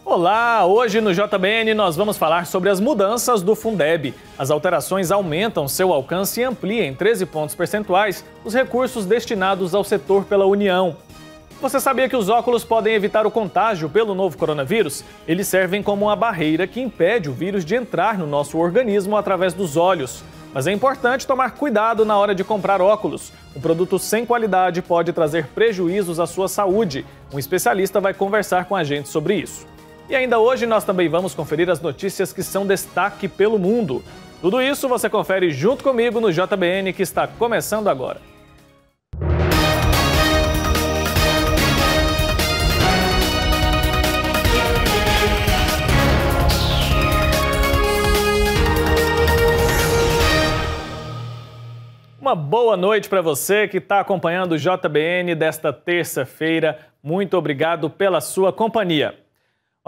Olá, hoje no JBN nós vamos falar sobre as mudanças do Fundeb. As alterações aumentam seu alcance e ampliam em 13 pontos percentuais os recursos destinados ao setor pela União. Você sabia que os óculos podem evitar o contágio pelo novo coronavírus? Eles servem como uma barreira que impede o vírus de entrar no nosso organismo através dos olhos. Mas é importante tomar cuidado na hora de comprar óculos. Um produto sem qualidade pode trazer prejuízos à sua saúde. Um especialista vai conversar com a gente sobre isso. E ainda hoje nós também vamos conferir as notícias que são destaque pelo mundo. Tudo isso você confere junto comigo no JBN, que está começando agora. Uma boa noite para você que está acompanhando o JBN desta terça-feira. Muito obrigado pela sua companhia.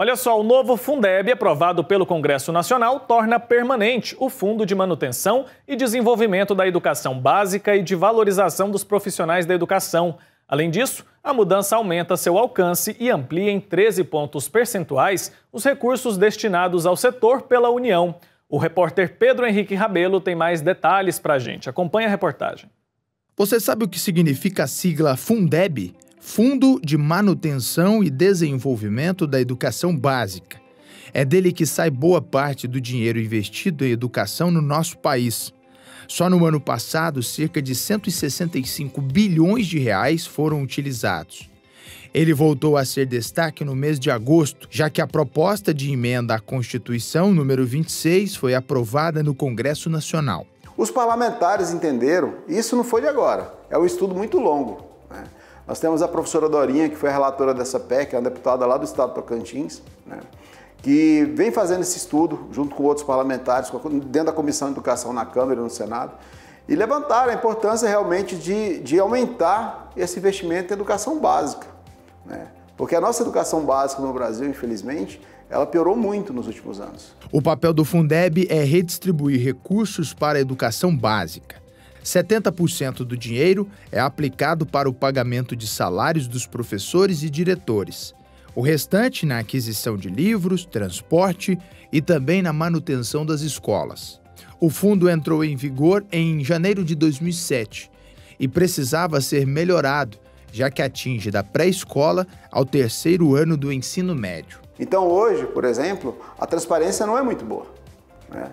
Olha só, o novo Fundeb, aprovado pelo Congresso Nacional, torna permanente o Fundo de Manutenção e Desenvolvimento da Educação Básica e de Valorização dos Profissionais da Educação. Além disso, a mudança aumenta seu alcance e amplia em 13 pontos percentuais os recursos destinados ao setor pela União. O repórter Pedro Henrique Rabelo tem mais detalhes para a gente. Acompanhe a reportagem. Você sabe o que significa a sigla Fundeb? Fundo de Manutenção e Desenvolvimento da Educação Básica. É dele que sai boa parte do dinheiro investido em educação no nosso país. Só no ano passado, cerca de 165 bilhões de reais foram utilizados. Ele voltou a ser destaque no mês de agosto, já que a proposta de emenda à Constituição número 26 foi aprovada no Congresso Nacional. Os parlamentares entenderam, e isso não foi de agora, é um estudo muito longo, né? Nós temos a professora Dorinha, que foi a relatora dessa PEC, é uma deputada lá do estado do Tocantins, né, que vem fazendo esse estudo junto com outros parlamentares, dentro da Comissão de Educação na Câmara e no Senado, e levantaram a importância realmente de aumentar esse investimento em educação básica, né? Porque a nossa educação básica no Brasil, infelizmente, ela piorou muito nos últimos anos. O papel do Fundeb é redistribuir recursos para a educação básica. 70% do dinheiro é aplicado para o pagamento de salários dos professores e diretores. O restante na aquisição de livros, transporte e também na manutenção das escolas. O fundo entrou em vigor em janeiro de 2007 e precisava ser melhorado, já que atinge da pré-escola ao terceiro ano do ensino médio. Então hoje, por exemplo, a transparência não é muito boa, né?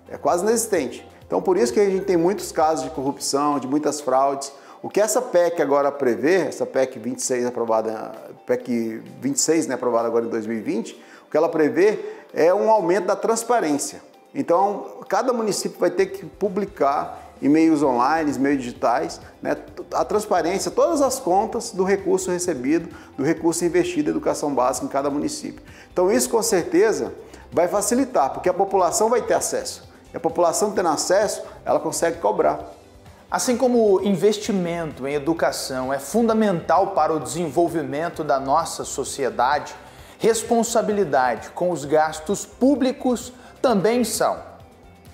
É quase inexistente. Então por isso que a gente tem muitos casos de corrupção, de muitas fraudes. O que essa PEC agora prevê, essa PEC 26 aprovada, PEC 26, né, aprovada agora em 2020, o que ela prevê é um aumento da transparência. Então cada município vai ter que publicar em meios online, meios digitais, né, a transparência, todas as contas do recurso recebido, do recurso investido em educação básica em cada município. Então isso com certeza vai facilitar, porque a população vai ter acesso. E a população tendo acesso, ela consegue cobrar. Assim como o investimento em educação é fundamental para o desenvolvimento da nossa sociedade, responsabilidade com os gastos públicos também são.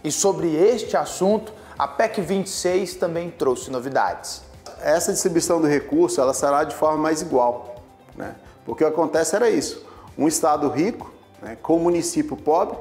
E sobre este assunto, a PEC 26 também trouxe novidades. Essa distribuição do recurso ela será de forma mais igual, né? Porque o que acontece era isso, um estado rico, né, com um município pobre,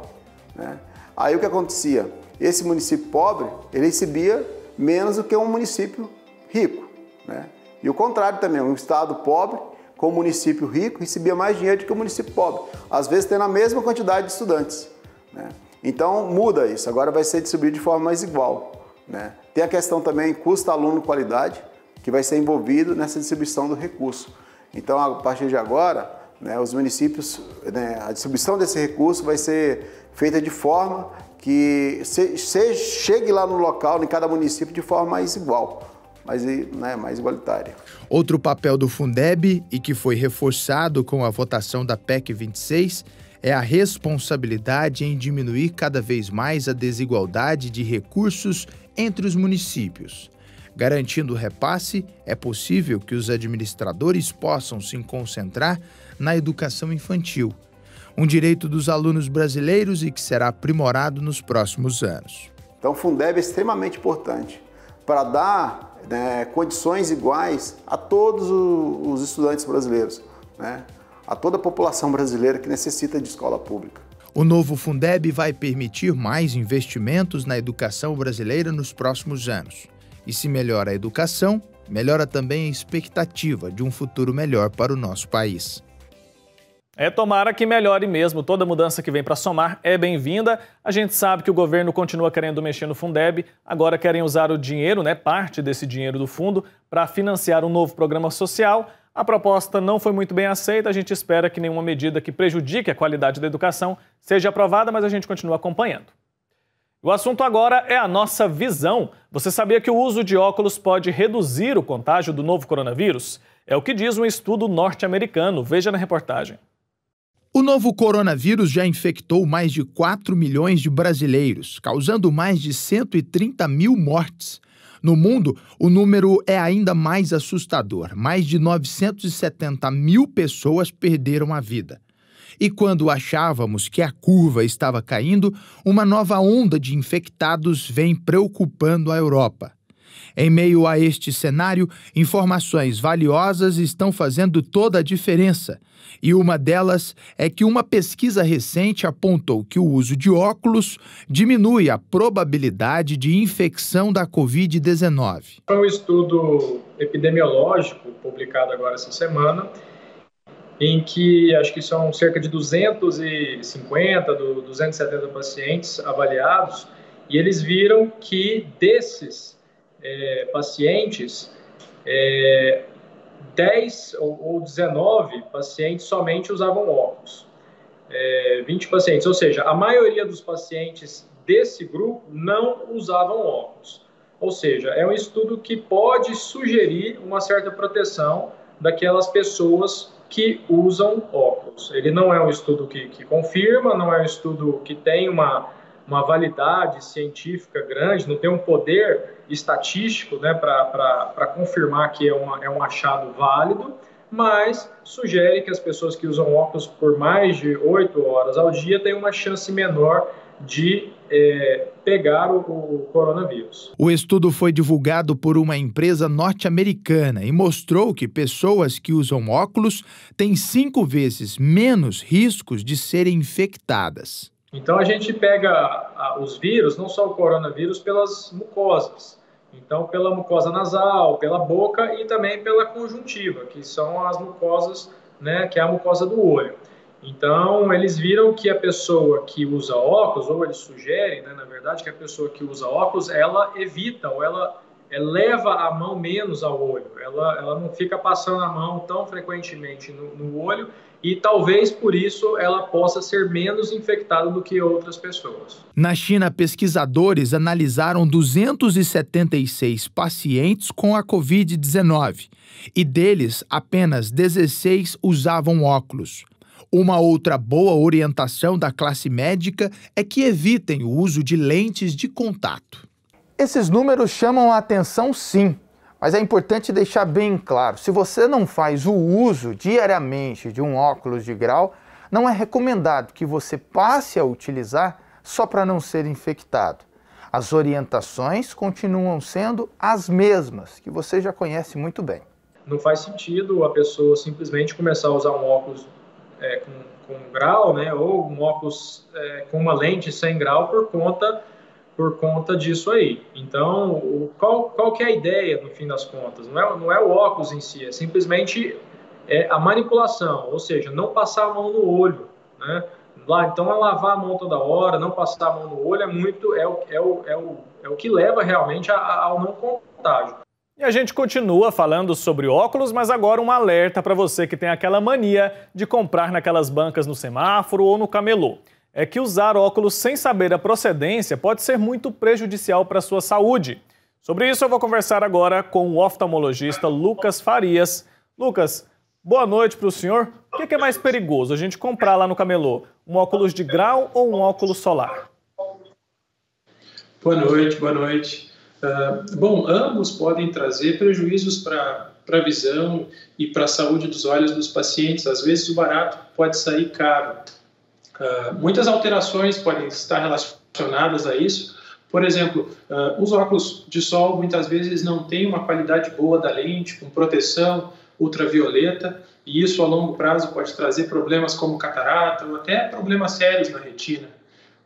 né? Aí o que acontecia? Esse município pobre, ele recebia menos do que um município rico, né? E o contrário também, um estado pobre com um município rico recebia mais dinheiro do que um município pobre, às vezes tendo a mesma quantidade de estudantes, né? Então muda isso, agora vai ser distribuído de forma mais igual, né? Tem a questão também custo aluno qualidade, que vai ser envolvido nessa distribuição do recurso. Então a partir de agora, né, os municípios, né, a distribuição desse recurso vai ser feita de forma que chegue lá no local, em cada município, de forma mais igual, mais igualitária. Outro papel do Fundeb, e que foi reforçado com a votação da PEC 26, é a responsabilidade em diminuir cada vez mais a desigualdade de recursos entre os municípios. Garantindo o repasse, é possível que os administradores possam se concentrar na educação infantil, um direito dos alunos brasileiros e que será aprimorado nos próximos anos. Então o Fundeb é extremamente importante para dar, né, condições iguais a todos os estudantes brasileiros, né? a toda a população brasileira que necessita de escola pública. O novo Fundeb vai permitir mais investimentos na educação brasileira nos próximos anos. E se melhora a educação, melhora também a expectativa de um futuro melhor para o nosso país. Tomara que melhore mesmo. Toda mudança que vem para somar é bem-vinda. A gente sabe que o governo continua querendo mexer no Fundeb. Agora querem usar o dinheiro, parte desse dinheiro do fundo, para financiar um novo programa social. A proposta não foi muito bem aceita. A gente espera que nenhuma medida que prejudique a qualidade da educação seja aprovada, mas a gente continua acompanhando. O assunto agora é a nossa visão. Você sabia que o uso de óculos pode reduzir o contágio do novo coronavírus? É o que diz um estudo norte-americano. Veja na reportagem. O novo coronavírus já infectou mais de 4 milhões de brasileiros, causando mais de 130 mil mortes. No mundo, o número é ainda mais assustador. Mais de 970 mil pessoas perderam a vida. E quando achávamos que a curva estava caindo, uma nova onda de infectados vem preocupando a Europa. Em meio a este cenário, informações valiosas estão fazendo toda a diferença. E uma delas é que uma pesquisa recente apontou que o uso de óculos diminui a probabilidade de infecção da Covid-19. Foi um estudo epidemiológico publicado agora essa semana, em que acho que são cerca de 250, 270 pacientes avaliados, e eles viram que desses pacientes, 10 ou 19 pacientes somente usavam óculos, 20 pacientes, ou seja, a maioria dos pacientes desse grupo não usavam óculos. Ou seja, é um estudo que pode sugerir uma certa proteção daquelas pessoas que usam óculos. Ele não é um estudo que confirma, não é um estudo que tem uma validade científica grande, não tem um poder estatístico para confirmar que é um achado válido, mas sugere que as pessoas que usam óculos por mais de 8 horas ao dia têm uma chance menor de pegar o coronavírus. O estudo foi divulgado por uma empresa norte-americana e mostrou que pessoas que usam óculos têm 5 vezes menos riscos de serem infectadas. Então a gente pega os vírus, não só o coronavírus, pelas mucosas. Então pela mucosa nasal, pela boca e também pela conjuntiva, que são as mucosas, que é a mucosa do olho. Então, eles viram que a pessoa que usa óculos, ou eles sugerem, na verdade, que a pessoa que usa óculos, ela evita, ou ela leva a mão menos ao olho. Ela não fica passando a mão tão frequentemente no olho e talvez por isso ela possa ser menos infectada do que outras pessoas. Na China, pesquisadores analisaram 276 pacientes com a Covid-19 e deles apenas 16 usavam óculos. Uma outra boa orientação da classe médica é que evitem o uso de lentes de contato. Esses números chamam a atenção, sim, mas é importante deixar bem claro, se você não faz o uso diariamente de um óculos de grau, não é recomendado que você passe a utilizar só para não ser infectado. As orientações continuam sendo as mesmas, que você já conhece muito bem. Não faz sentido a pessoa simplesmente começar a usar um óculos com grau, ou um óculos com uma lente sem grau por conta disso aí. Então, qual que é a ideia, no fim das contas? Não é o óculos em si, é simplesmente a manipulação, ou seja, não passar a mão no olho, Então, é lavar a mão toda hora, não passar a mão no olho, é o que leva realmente ao não contágio. E a gente continua falando sobre óculos, mas agora um alerta para você que tem aquela mania de comprar naquelas bancas no semáforo ou no camelô. É que usar óculos sem saber a procedência pode ser muito prejudicial para a sua saúde. Sobre isso eu vou conversar agora com o oftalmologista Lucas Farias. Lucas, boa noite para o senhor. O que é mais perigoso, a gente comprar lá no camelô? Um óculos de grau ou um óculos solar? Boa noite. Bom, ambos podem trazer prejuízos para a visão e para a saúde dos olhos dos pacientes. Às vezes o barato pode sair caro. Muitas alterações podem estar relacionadas a isso. Por exemplo, os óculos de sol muitas vezes não têm uma qualidade boa da lente, com proteção ultravioleta, e isso a longo prazo pode trazer problemas como catarata ou até problemas sérios na retina.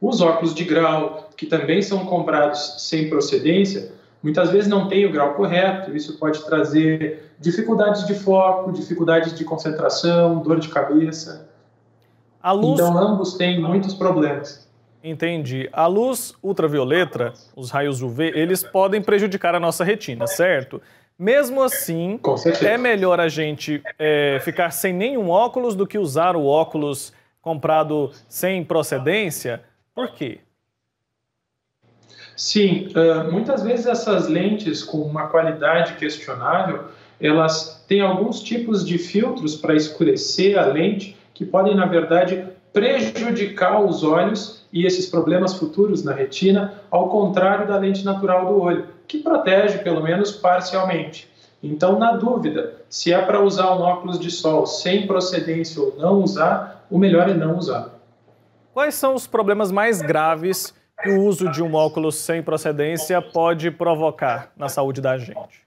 Os óculos de grau, que também são comprados sem procedência, muitas vezes não têm o grau correto, isso pode trazer dificuldades de foco, dificuldades de concentração, dor de cabeça. Então, ambos têm muitos problemas. Entendi. A luz ultravioleta, os raios UV, eles podem prejudicar a nossa retina, certo? Mesmo assim, é melhor a gente ficar sem nenhum óculos do que usar o óculos comprado sem procedência? Por quê? Sim, muitas vezes essas lentes com uma qualidade questionável, elas têm alguns tipos de filtros para escurecer a lente que podem, na verdade, prejudicar os olhos e esses problemas futuros na retina, ao contrário da lente natural do olho, que protege pelo menos parcialmente. Então, na dúvida, se é para usar um óculos de sol sem procedência ou não usar, o melhor é não usar. Quais são os problemas mais graves que o uso de um óculos sem procedência pode provocar na saúde da gente?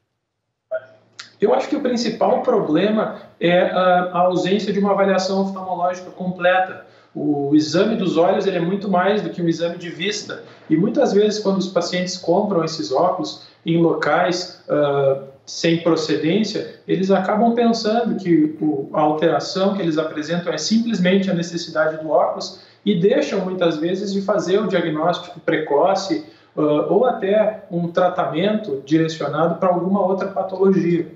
Eu acho que o principal problema é a ausência de uma avaliação oftalmológica completa. O exame dos olhos ele é muito mais do que um exame de vista. E muitas vezes, quando os pacientes compram esses óculos em locais sem procedência, eles acabam pensando que a alteração que eles apresentam é simplesmente a necessidade do óculos e deixam muitas vezes de fazer o diagnóstico precoce ou até um tratamento direcionado para alguma outra patologia.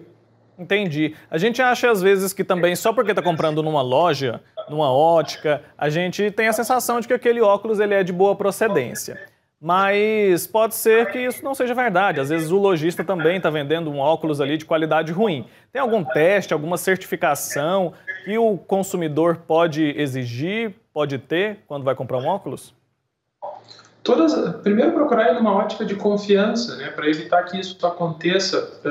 Entendi. A gente acha às vezes que também só porque está comprando numa loja, numa ótica, a gente tem a sensação de que aquele óculos ele é de boa procedência. Mas pode ser que isso não seja verdade. Às vezes o lojista também está vendendo um óculos ali de qualidade ruim. Tem algum teste, alguma certificação que o consumidor pode exigir, pode ter quando vai comprar um óculos? Primeiro, procurar ir numa ótica de confiança, né, para evitar que isso aconteça.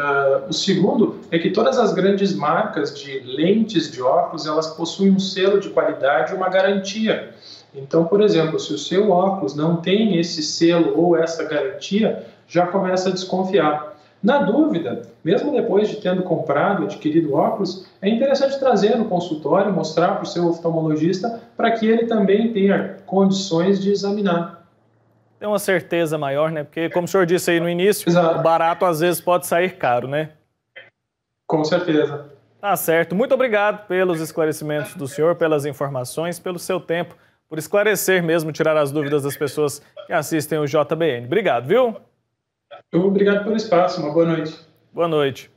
O segundo é que todas as grandes marcas de lentes de óculos, elas possuem um selo de qualidade e uma garantia. Então, por exemplo, se o seu óculos não tem esse selo ou essa garantia, já começa a desconfiar. Na dúvida, mesmo depois de tendo comprado, adquirido óculos, é interessante trazer no consultório, mostrar para o seu oftalmologista, para que ele também tenha condições de examinar. Tem uma certeza maior, né? Porque, como o senhor disse aí no início, Exato. O barato às vezes pode sair caro, né? Com certeza. Tá certo. Muito obrigado pelos esclarecimentos do senhor, pelas informações, pelo seu tempo, por esclarecer mesmo, tirar as dúvidas das pessoas que assistem o JBN. Obrigado, viu? Obrigado pelo espaço. Uma boa noite. Boa noite.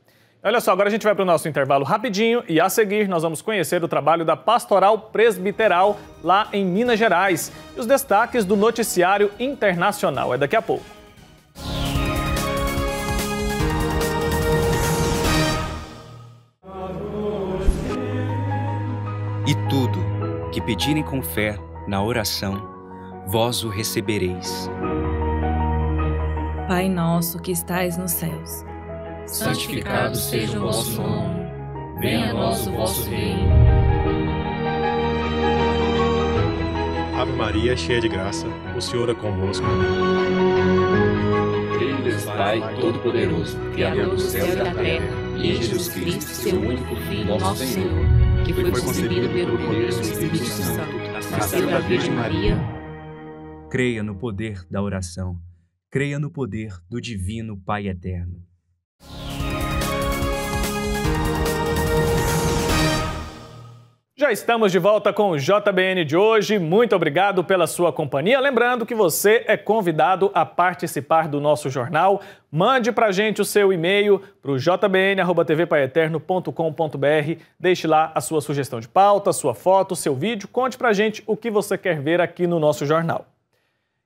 Olha só, agora a gente vai para o nosso intervalo rapidinho e a seguir nós vamos conhecer o trabalho da Pastoral Presbiteral lá em Minas Gerais e os destaques do noticiário internacional. É daqui a pouco. E tudo que pedirem com fé na oração, vós o recebereis. Pai nosso que estais nos céus, santificado seja o vosso nome, venha a nós o vosso reino. Ave Maria, cheia de graça, o Senhor é convosco. Creio em Deus Pai Todo-Poderoso, Criador do céu e da terra, e em Jesus Cristo, seu único Filho, nosso Senhor, que foi concebido pelo poder do Espírito Santo, nasceu da Virgem Maria. Creia no poder da oração, creia no poder do Divino Pai Eterno. Já estamos de volta com o JBN de hoje. Muito obrigado pela sua companhia. Lembrando que você é convidado a participar do nosso jornal. Mande pra gente o seu e-mail para o jbn@tvpaeterno.com.br. Deixe lá a sua sugestão de pauta, sua foto, seu vídeo. Conte pra gente o que você quer ver aqui no nosso jornal.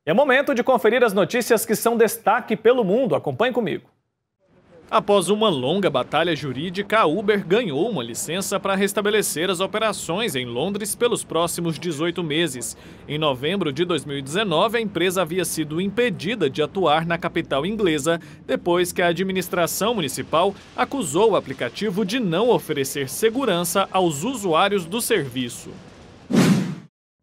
É momento de conferir as notícias que são destaque pelo mundo. Acompanhe comigo. Após uma longa batalha jurídica, a Uber ganhou uma licença para restabelecer as operações em Londres pelos próximos 18 meses. Em novembro de 2019, a empresa havia sido impedida de atuar na capital inglesa depois que a administração municipal acusou o aplicativo de não oferecer segurança aos usuários do serviço.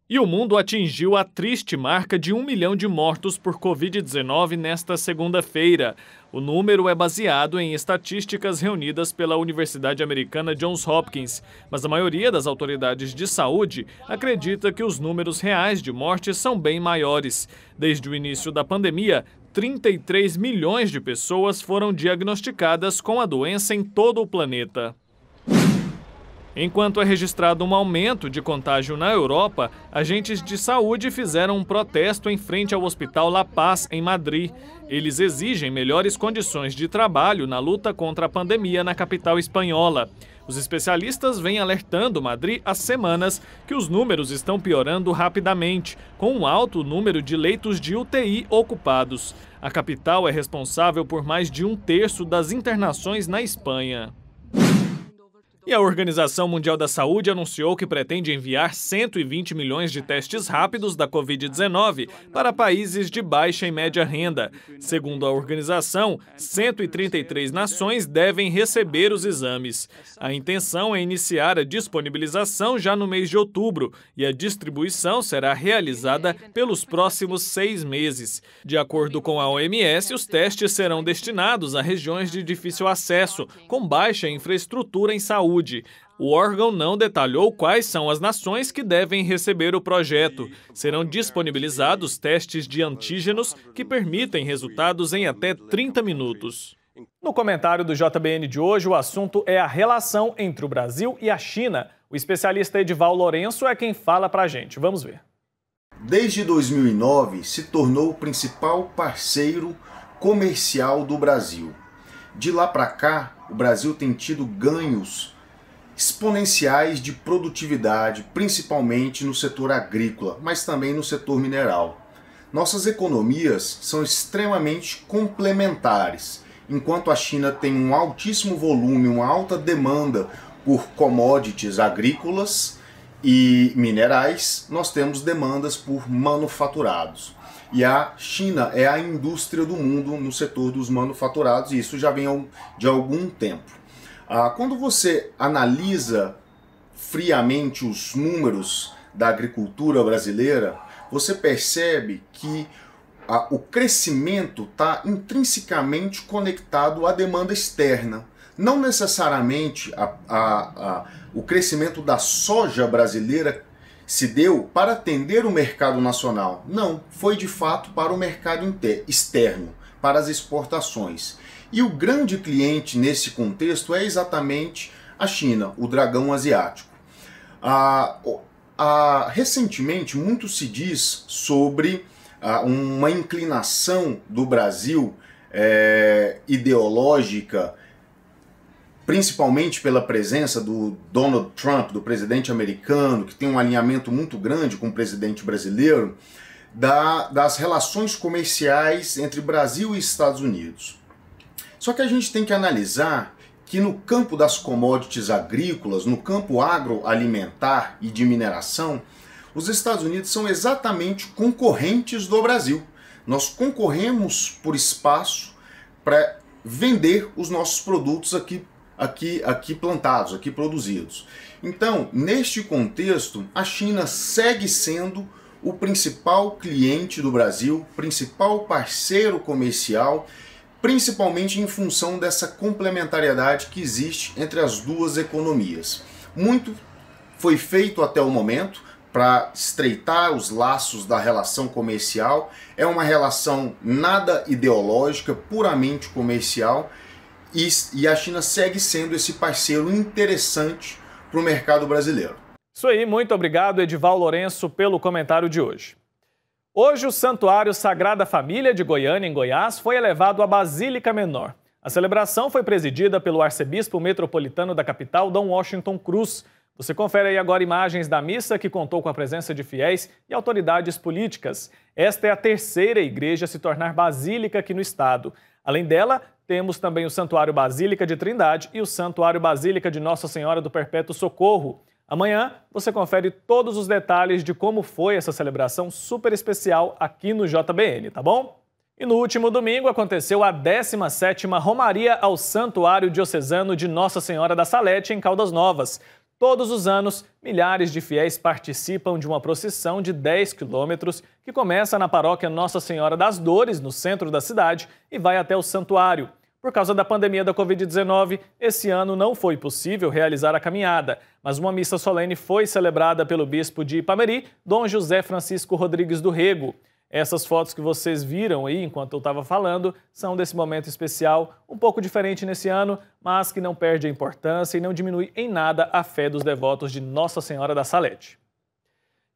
E o mundo atingiu a triste marca de 1 milhão de mortos por Covid-19 nesta segunda-feira. O número é baseado em estatísticas reunidas pela Universidade Americana Johns Hopkins, mas a maioria das autoridades de saúde acredita que os números reais de mortes são bem maiores. Desde o início da pandemia, 33 milhões de pessoas foram diagnosticadas com a doença em todo o planeta. Enquanto é registrado um aumento de contágio na Europa, agentes de saúde fizeram um protesto em frente ao Hospital La Paz, em Madrid. Eles exigem melhores condições de trabalho na luta contra a pandemia na capital espanhola. Os especialistas vêm alertando Madrid há semanas que os números estão piorando rapidamente, com um alto número de leitos de UTI ocupados. A capital é responsável por mais de 1/3 das internações na Espanha. E a Organização Mundial da Saúde anunciou que pretende enviar 120 milhões de testes rápidos da Covid-19 para países de baixa e média renda. Segundo a organização, 133 nações devem receber os exames. A intenção é iniciar a disponibilização já no mês de outubro e a distribuição será realizada pelos próximos 6 meses. De acordo com a OMS, os testes serão destinados a regiões de difícil acesso, com baixa infraestrutura em saúde. O órgão não detalhou quais são as nações que devem receber o projeto. Serão disponibilizados testes de antígenos que permitem resultados em até 30 minutos. No comentário do JBN de hoje, o assunto é a relação entre o Brasil e a China. O especialista Edival Lourenço é quem fala pra gente. Vamos ver. Desde 2009, se tornou o principal parceiro comercial do Brasil. De lá para cá, o Brasil tem tido ganhos exponenciais de produtividade, principalmente no setor agrícola, mas também no setor mineral. Nossas economias são extremamente complementares. Enquanto a China tem um altíssimo volume, uma alta demanda por commodities agrícolas e minerais, nós temos demandas por manufaturados. E a China é a indústria do mundo no setor dos manufaturados, e isso já vem de algum tempo. Quando você analisa friamente os números da agricultura brasileira, você percebe que o crescimento está intrinsecamente conectado à demanda externa. Não necessariamente o crescimento da soja brasileira se deu para atender o mercado nacional. Não, foi de fato para o mercado externo, para as exportações. E o grande cliente nesse contexto é exatamente a China, o dragão asiático. Recentemente, muito se diz sobre uma inclinação do Brasil ideológica, principalmente pela presença do Donald Trump, do presidente americano, que tem um alinhamento muito grande com o presidente brasileiro, das relações comerciais entre Brasil e Estados Unidos. Só que a gente tem que analisar que no campo das commodities agrícolas, no campo agroalimentar e de mineração, os Estados Unidos são exatamente concorrentes do Brasil. Nós concorremos por espaço para vender os nossos produtos aqui plantados, aqui produzidos. Então, neste contexto, a China segue sendo o principal cliente do Brasil, principal parceiro comercial, principalmente em função dessa complementariedade que existe entre as duas economias. Muito foi feito até o momento para estreitar os laços da relação comercial. É uma relação nada ideológica, puramente comercial, e a China segue sendo esse parceiro interessante para o mercado brasileiro. Isso aí, muito obrigado, Edival Lourenço, pelo comentário de hoje. Hoje, o Santuário Sagrada Família de Goiânia, em Goiás, foi elevado à Basílica Menor. A celebração foi presidida pelo arcebispo metropolitano da capital, Dom Washington Cruz. Você confere aí agora imagens da missa, que contou com a presença de fiéis e autoridades políticas. Esta é a terceira igreja a se tornar basílica aqui no estado. Além dela, temos também o Santuário Basílica de Trindade e o Santuário Basílica de Nossa Senhora do Perpétuo Socorro. Amanhã você confere todos os detalhes de como foi essa celebração super especial aqui no JBN, tá bom? E no último domingo aconteceu a 17ª Romaria ao Santuário Diocesano de Nossa Senhora da Salete, em Caldas Novas. Todos os anos, milhares de fiéis participam de uma procissão de 10 quilômetros que começa na paróquia Nossa Senhora das Dores, no centro da cidade, e vai até o santuário. Por causa da pandemia da Covid-19, esse ano não foi possível realizar a caminhada, mas uma missa solene foi celebrada pelo bispo de Ipameri, Dom José Francisco Rodrigues do Rego. Essas fotos que vocês viram aí enquanto eu estava falando são desse momento especial, um pouco diferente nesse ano, mas que não perde a importância e não diminui em nada a fé dos devotos de Nossa Senhora da Salete.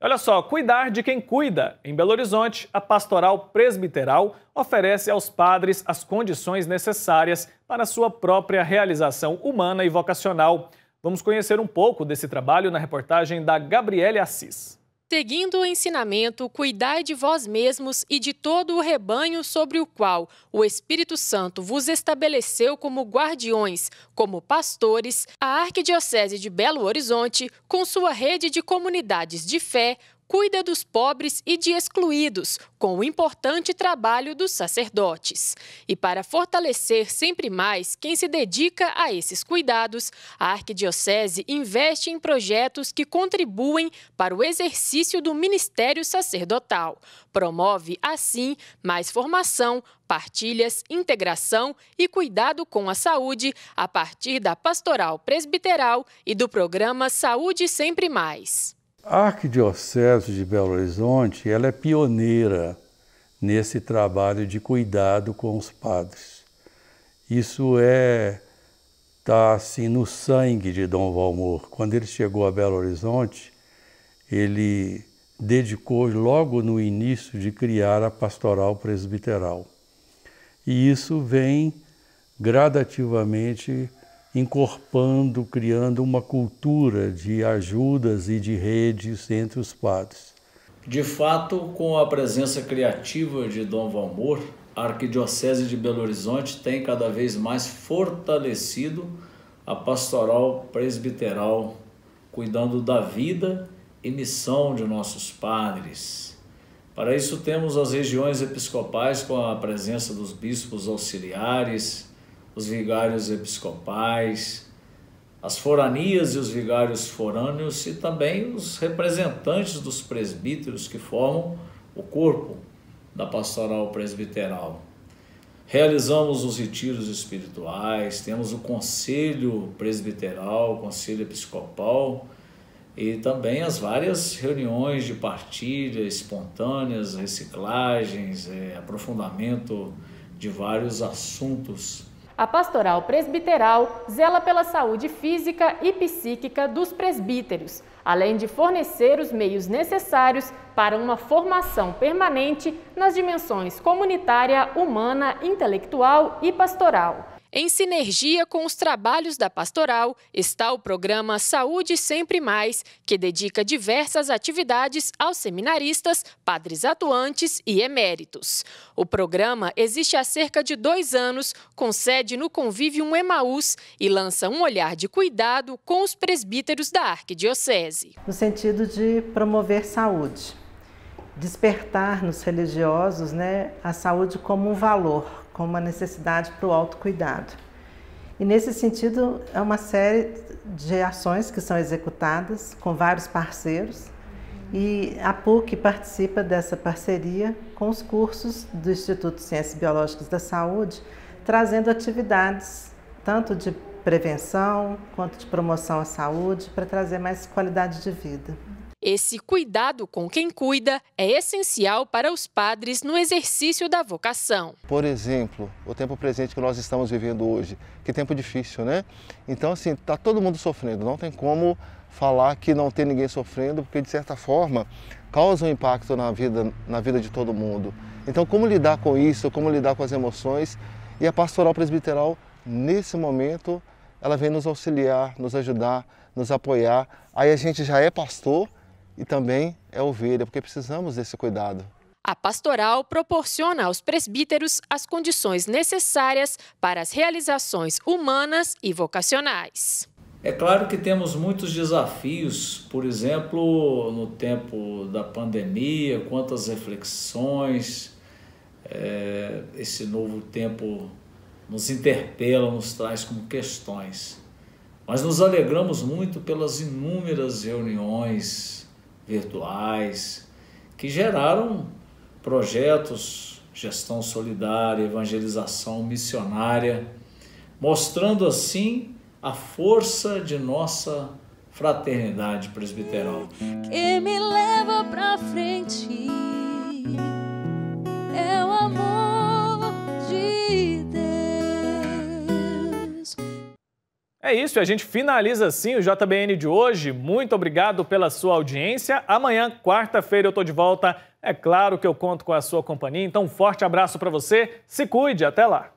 Olha só, cuidar de quem cuida. Em Belo Horizonte, a Pastoral Presbiteral oferece aos padres as condições necessárias para a sua própria realização humana e vocacional. Vamos conhecer um pouco desse trabalho na reportagem da Gabriele Assis. Seguindo o ensinamento, cuidai de vós mesmos e de todo o rebanho sobre o qual o Espírito Santo vos estabeleceu como guardiões, como pastores, a Arquidiocese de Belo Horizonte, com sua rede de comunidades de fé, cuida dos pobres e de excluídos, com o importante trabalho dos sacerdotes. E para fortalecer sempre mais quem se dedica a esses cuidados, a Arquidiocese investe em projetos que contribuem para o exercício do ministério sacerdotal. Promove, assim, mais formação, partilhas, integração e cuidado com a saúde a partir da Pastoral Presbiteral e do programa Saúde Sempre Mais. A Arquidiocese de Belo Horizonte ela é pioneira nesse trabalho de cuidado com os padres. Isso está assim, no sangue de Dom Valmor. Quando ele chegou a Belo Horizonte, ele dedicou logo no início de criar a Pastoral Presbiteral. E isso vem gradativamente encorpando, criando uma cultura de ajudas e de redes entre os padres. De fato, com a presença criativa de Dom Valmor, a Arquidiocese de Belo Horizonte tem cada vez mais fortalecido a pastoral presbiteral, cuidando da vida e missão de nossos padres. Para isso temos as regiões episcopais com a presença dos bispos auxiliares, os vigários episcopais, as foranias e os vigários forâneos e também os representantes dos presbíteros que formam o corpo da pastoral presbiteral. Realizamos os retiros espirituais, temos o conselho presbiteral, o conselho episcopal e também as várias reuniões de partilha espontâneas, reciclagens, aprofundamento de vários assuntos. A Pastoral Presbiteral zela pela saúde física e psíquica dos presbíteros, além de fornecer os meios necessários para uma formação permanente nas dimensões comunitária, humana, intelectual e pastoral. Em sinergia com os trabalhos da pastoral está o programa Saúde Sempre Mais, que dedica diversas atividades aos seminaristas, padres atuantes e eméritos. O programa existe há cerca de 2 anos, com sede no Convívio Emaús e lança um olhar de cuidado com os presbíteros da Arquidiocese. No sentido de promover saúde, despertar nos religiosos, a saúde como um valor, como uma necessidade para o autocuidado. E nesse sentido, é uma série de ações que são executadas com vários parceiros e a PUC participa dessa parceria com os cursos do Instituto de Ciências Biológicas da Saúde, trazendo atividades tanto de prevenção quanto de promoção à saúde para trazer mais qualidade de vida. Esse cuidado com quem cuida é essencial para os padres no exercício da vocação. Por exemplo, o tempo presente que nós estamos vivendo hoje, que tempo difícil, né? Então, assim, está todo mundo sofrendo, não tem como falar que não tem ninguém sofrendo, porque de certa forma causa um impacto na vida de todo mundo. Então, como lidar com isso, como lidar com as emoções? E a Pastoral Presbiteral, nesse momento, ela vem nos auxiliar, nos ajudar, nos apoiar. Aí a gente já é pastor, e também é ovelha, porque precisamos desse cuidado. A pastoral proporciona aos presbíteros as condições necessárias para as realizações humanas e vocacionais. É claro que temos muitos desafios, por exemplo, no tempo da pandemia, quantas reflexões, esse novo tempo nos interpela, nos traz como questões. Mas nos alegramos muito pelas inúmeras reuniões virtuais que geraram projetos, gestão solidária, evangelização missionária, mostrando assim a força de nossa fraternidade presbiteral. Que me leva pra frente é o amor de Deus. É isso, a gente finaliza assim o JBN de hoje. Muito obrigado pela sua audiência. Amanhã, quarta-feira, eu tô de volta. É claro que eu conto com a sua companhia, então um forte abraço para você. Se cuide, até lá.